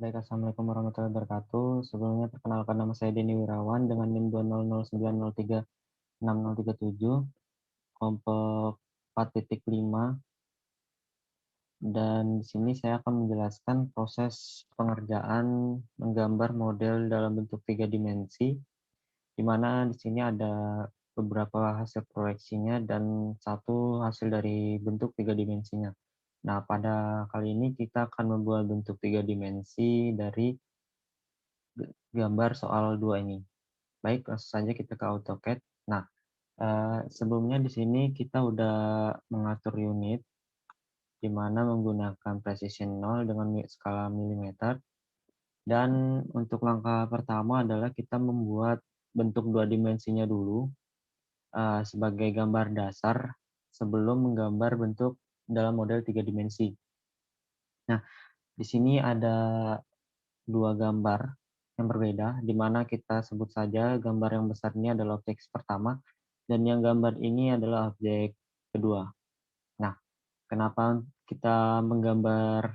Baik, Assalamualaikum warahmatullahi wabarakatuh. Sebelumnya perkenalkan nama saya Denny Wirawan dengan NIM 20090366037, kelompok 4.5, dan di sini saya akan menjelaskan proses pengerjaan menggambar model dalam bentuk 3 dimensi, di mana di sini ada beberapa hasil proyeksinya dan satu hasil dari bentuk 3 dimensinya. Nah, pada kali ini kita akan membuat bentuk 3 dimensi dari gambar soal 2 ini. Baik, langsung saja kita ke AutoCAD. Nah, sebelumnya di sini kita udah mengatur unit, di mana menggunakan precision 0 dengan skala milimeter. Dan untuk langkah pertama adalah kita membuat bentuk 2 dimensinya dulu, sebagai gambar dasar sebelum menggambar bentuk dalam model 3 dimensi. Nah, di sini ada 2 gambar yang berbeda, di mana kita sebut saja gambar yang besar ini adalah objek pertama, dan yang gambar ini adalah objek kedua. Nah, kenapa kita menggambar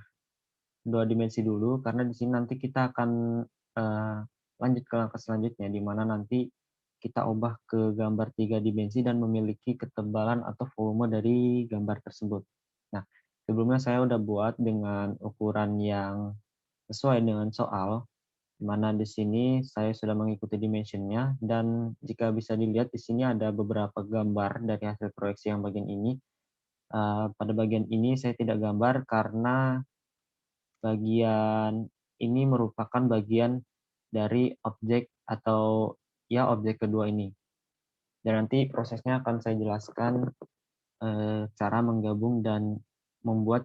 2 dimensi dulu? Karena di sini nanti kita akan eh, lanjut ke langkah selanjutnya, di mana nanti kita ubah ke gambar 3 dimensi dan memiliki ketebalan atau volume dari gambar tersebut. Nah, sebelumnya saya udah buat dengan ukuran yang sesuai dengan soal, di mana di sini saya sudah mengikuti dimensionnya, dan jika bisa dilihat di sini ada beberapa gambar dari hasil proyeksi yang bagian ini. Pada bagian ini saya tidak gambar karena bagian ini merupakan bagian dari objek atau ya objek kedua ini. Dan nanti prosesnya akan saya jelaskan cara menggabung dan membuat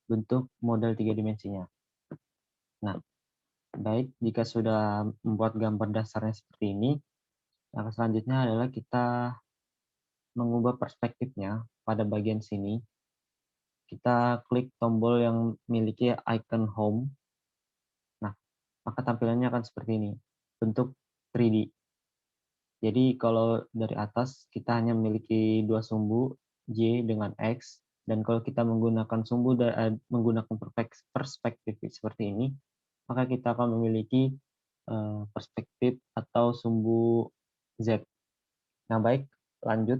bentuk model 3 dimensinya. Nah, baik, jika sudah membuat gambar dasarnya seperti ini, langkah selanjutnya adalah kita mengubah perspektifnya pada bagian sini. Kita klik tombol yang memiliki icon home. Nah, maka tampilannya akan seperti ini, bentuk 3D. Jadi kalau dari atas kita hanya memiliki 2 sumbu, Y dengan X, dan kalau kita menggunakan menggunakan perspektif seperti ini, maka kita akan memiliki perspektif atau sumbu Z. Nah, baik, lanjut.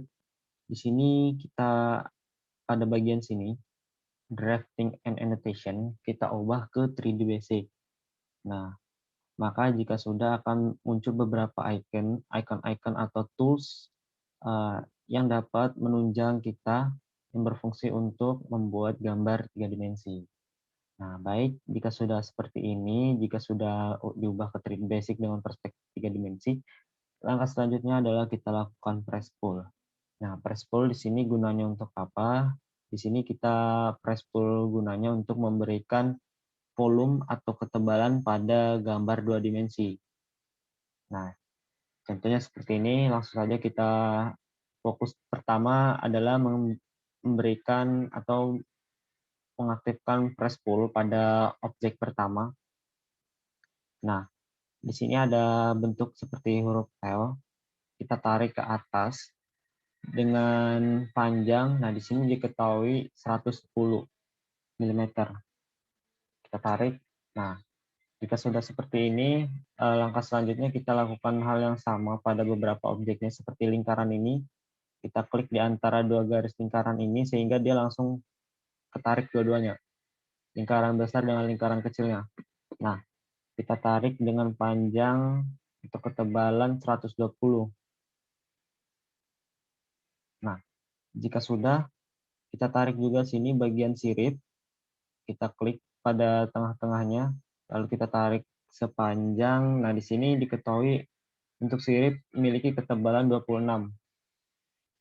Di sini kita pada bagian sini, drafting and annotation, kita ubah ke 3D Basic. Nah, maka jika sudah akan muncul beberapa icon atau tools yang dapat menunjang kita yang berfungsi untuk membuat gambar 3 dimensi. Nah, baik, jika sudah seperti ini, jika sudah diubah ke 3D Basic dengan perspektif 3 dimensi, langkah selanjutnya adalah kita lakukan press pull. Nah, press pull di sini gunanya untuk apa? Di sini kita press pull gunanya untuk memberikan volume atau ketebalan pada gambar 2 dimensi. Nah, contohnya seperti ini, langsung saja kita fokus pertama adalah memberikan atau mengaktifkan press pull pada objek pertama. Nah, di sini ada bentuk seperti huruf L. Kita tarik ke atas dengan panjang, nah di sini diketahui 110 mm. Kita tarik. Nah, jika sudah seperti ini, langkah selanjutnya kita lakukan hal yang sama pada beberapa objeknya seperti lingkaran ini. Kita klik di antara 2 garis lingkaran ini sehingga dia langsung ketarik dua-duanya. Lingkaran besar dengan lingkaran kecilnya. Nah, kita tarik dengan panjang atau ketebalan 120. Nah, jika sudah, kita tarik juga sini bagian sirip. Kita klik pada tengah-tengahnya, lalu kita tarik sepanjang. Nah, di sini diketahui untuk sirip memiliki ketebalan 26.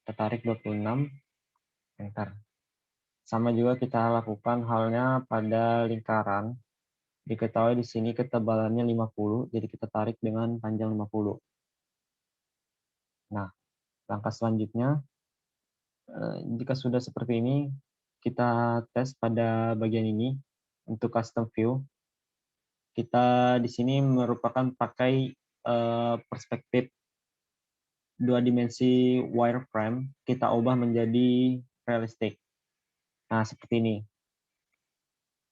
Kita tarik 26, enter. Sama juga kita lakukan halnya pada lingkaran. Diketahui di sini ketebalannya 50, jadi kita tarik dengan panjang 50. Nah, langkah selanjutnya, jika sudah seperti ini, kita tes pada bagian ini untuk custom view. Kita di sini merupakan pakai perspektif 2 dimensi wireframe, kita ubah menjadi realistic. Nah, seperti ini.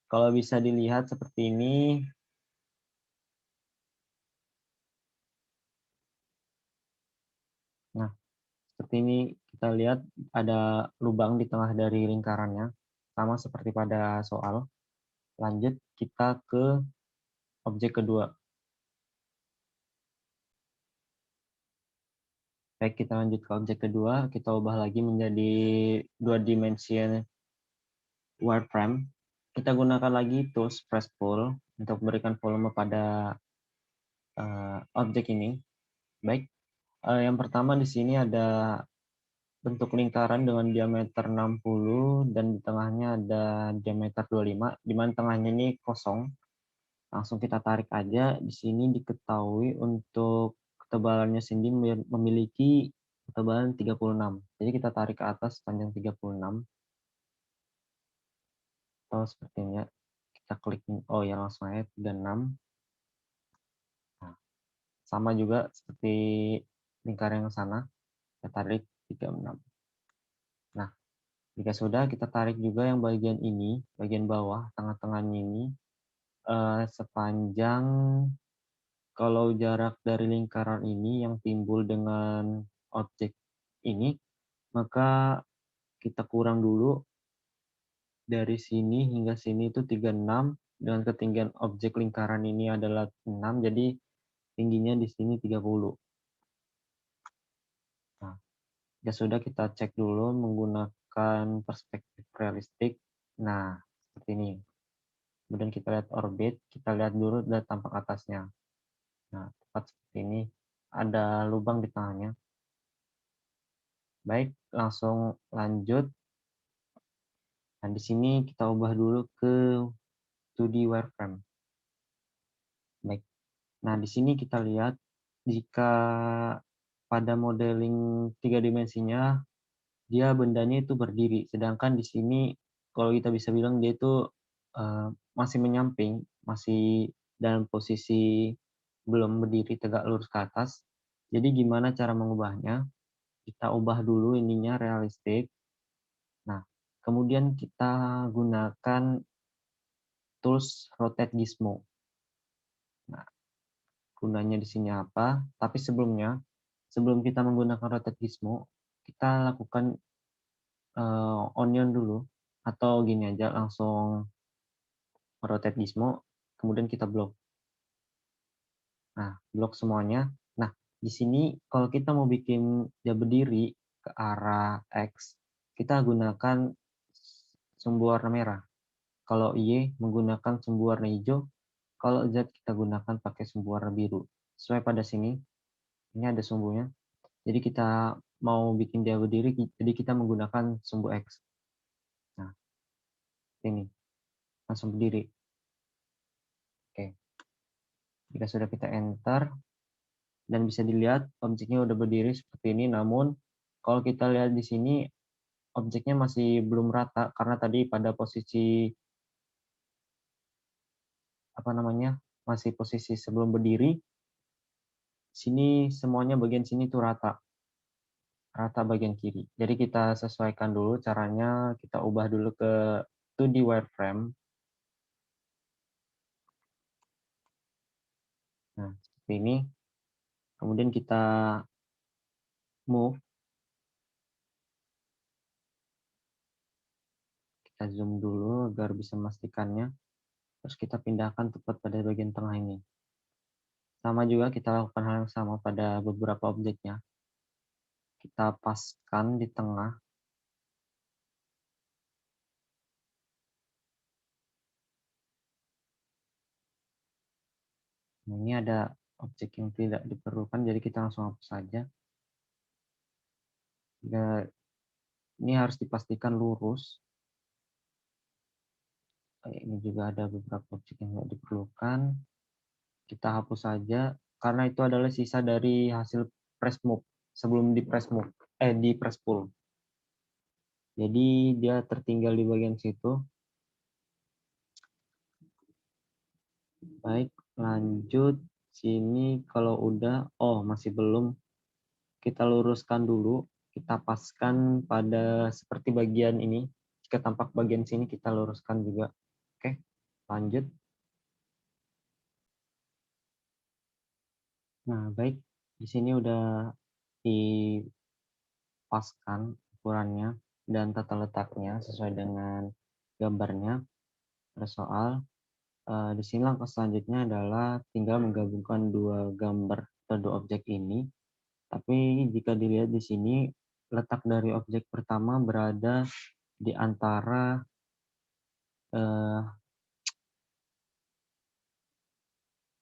Kalau bisa dilihat seperti ini, seperti ini, kita lihat ada lubang di tengah dari lingkarannya, sama seperti pada soal. Lanjut kita ke objek kedua. Baik, kita lanjut ke objek kedua, kita ubah lagi menjadi 2 dimensi wireframe. Kita gunakan lagi tools press pull untuk memberikan volume pada objek ini. Baik, yang pertama di sini ada bentuk lingkaran dengan diameter 60 dan di tengahnya ada diameter 25, di mana tengahnya ini kosong. Langsung kita tarik aja. Di sini diketahui untuk ketebalannya sendiri memiliki ketebalan 36. Jadi kita tarik ke atas panjang 36. Atau sepertinya kita klik, oh ya langsung aja 36. Nah, sama juga seperti lingkaran yang sana, kita tarik 36. Nah, jika sudah, kita tarik juga yang bagian ini, bagian bawah, tengah-tengahnya ini, sepanjang, kalau jarak dari lingkaran ini yang timbul dengan objek ini, maka kita kurang dulu dari sini hingga sini itu 36, dengan ketinggian objek lingkaran ini adalah 6, jadi tingginya di sini 30. Nah, ya sudah, kita cek dulu menggunakan perspektif realistik. Nah, seperti ini. Kemudian kita lihat orbit, kita lihat dulu dari tampak atasnya. Nah, tepat seperti ini, ada lubang di tengahnya. Baik, langsung lanjut. Nah, di sini kita ubah dulu ke 2D wireframe. Baik. Nah, di sini kita lihat jika pada modeling 3 dimensinya dia bendanya itu berdiri, sedangkan di sini kalau kita bisa bilang dia itu masih menyamping, masih dalam posisi belum berdiri tegak lurus ke atas. Jadi gimana cara mengubahnya? Kita ubah dulu ininya realistik. Nah, kemudian kita gunakan tools rotate gizmo. Nah, gunanya di sini apa? Tapi sebelumnya, sebelum kita menggunakan rotate gizmo, kita lakukan onion dulu, atau gini aja, langsung rotate gizmo, kemudian kita blok. Nah, blok semuanya. Nah, di sini kalau kita mau bikin dia berdiri ke arah X, kita gunakan sumbu warna merah. Kalau Y menggunakan sumbu warna hijau, kalau Z kita gunakan pakai sumbu warna biru. Sesuai pada sini, ini ada sumbunya. Jadi kita mau bikin dia berdiri, jadi kita menggunakan sumbu X. Nah, ini langsung berdiri. Oke. Jika sudah kita enter, dan bisa dilihat objeknya udah berdiri seperti ini, namun kalau kita lihat di sini objeknya masih belum rata karena tadi pada posisi masih posisi sebelum berdiri. Sini semuanya bagian sini tuh rata bagian kiri. Jadi kita sesuaikan dulu caranya, kita ubah dulu ke 2D wireframe. Nah, seperti ini. Kemudian kita move. Kita zoom dulu agar bisa memastikannya. Terus kita pindahkan tepat pada bagian tengah ini. Sama juga kita lakukan hal yang sama pada beberapa objeknya. Kita paskan di tengah. Nah, ini ada objek yang tidak diperlukan, jadi kita langsung hapus saja. Ini harus dipastikan lurus. Ini juga ada beberapa objek yang tidak diperlukan. Kita hapus saja, karena itu adalah sisa dari hasil press move sebelum di press move, di press pull. Jadi dia tertinggal di bagian situ. Baik, lanjut. Sini kalau udah, oh masih belum. Kita luruskan dulu, kita paskan pada seperti bagian ini. Jika tampak bagian sini kita luruskan juga. Oke, lanjut. Nah, baik. Di sini udah paskan ukurannya dan tata letaknya sesuai dengan gambarnya. Ada soal. Di sini langkah selanjutnya adalah tinggal menggabungkan dua gambar atau dua objek ini. Tapi jika dilihat di sini, letak dari objek pertama berada di antara eh,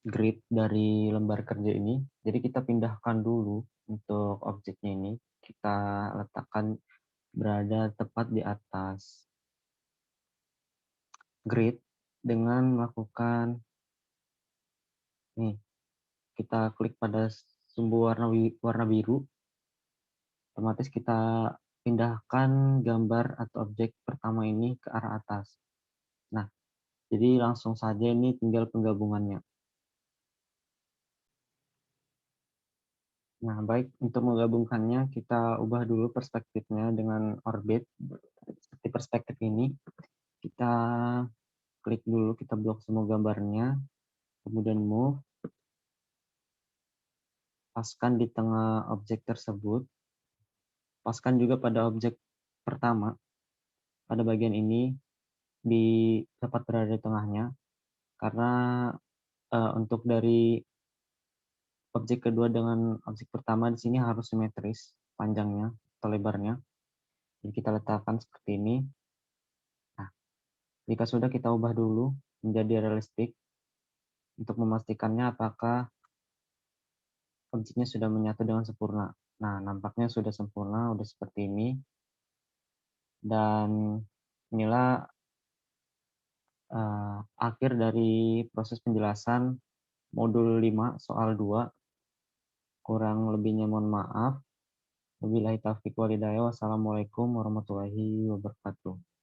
grid dari lembar kerja ini. Jadi kita pindahkan dulu untuk objeknya ini. Kita letakkan berada tepat di atas grid dengan melakukan nih, kita klik pada sumbu warna biru, otomatis kita pindahkan gambar atau objek pertama ini ke arah atas. Nah, jadi langsung saja ini tinggal penggabungannya. Nah, baik, untuk menggabungkannya kita ubah dulu perspektifnya dengan orbit. Seperti perspektif ini, kita klik dulu, kita blok semua gambarnya, kemudian move, paskan di tengah objek tersebut, paskan juga pada objek pertama, pada bagian ini, di tepat berada di tengahnya, karena untuk dari objek kedua dengan objek pertama di sini harus simetris panjangnya atau lebarnya. Jadi kita letakkan seperti ini. Nah, jika sudah kita ubah dulu menjadi realistik untuk memastikannya apakah objeknya sudah menyatu dengan sempurna. Nah, nampaknya sudah sempurna, sudah seperti ini. Dan inilah akhir dari proses penjelasan modul 5 soal 2. Kurang lebihnya mohon maaf. Wabillahi taufiq walhidayah. Wassalamualaikum warahmatullahi wabarakatuh.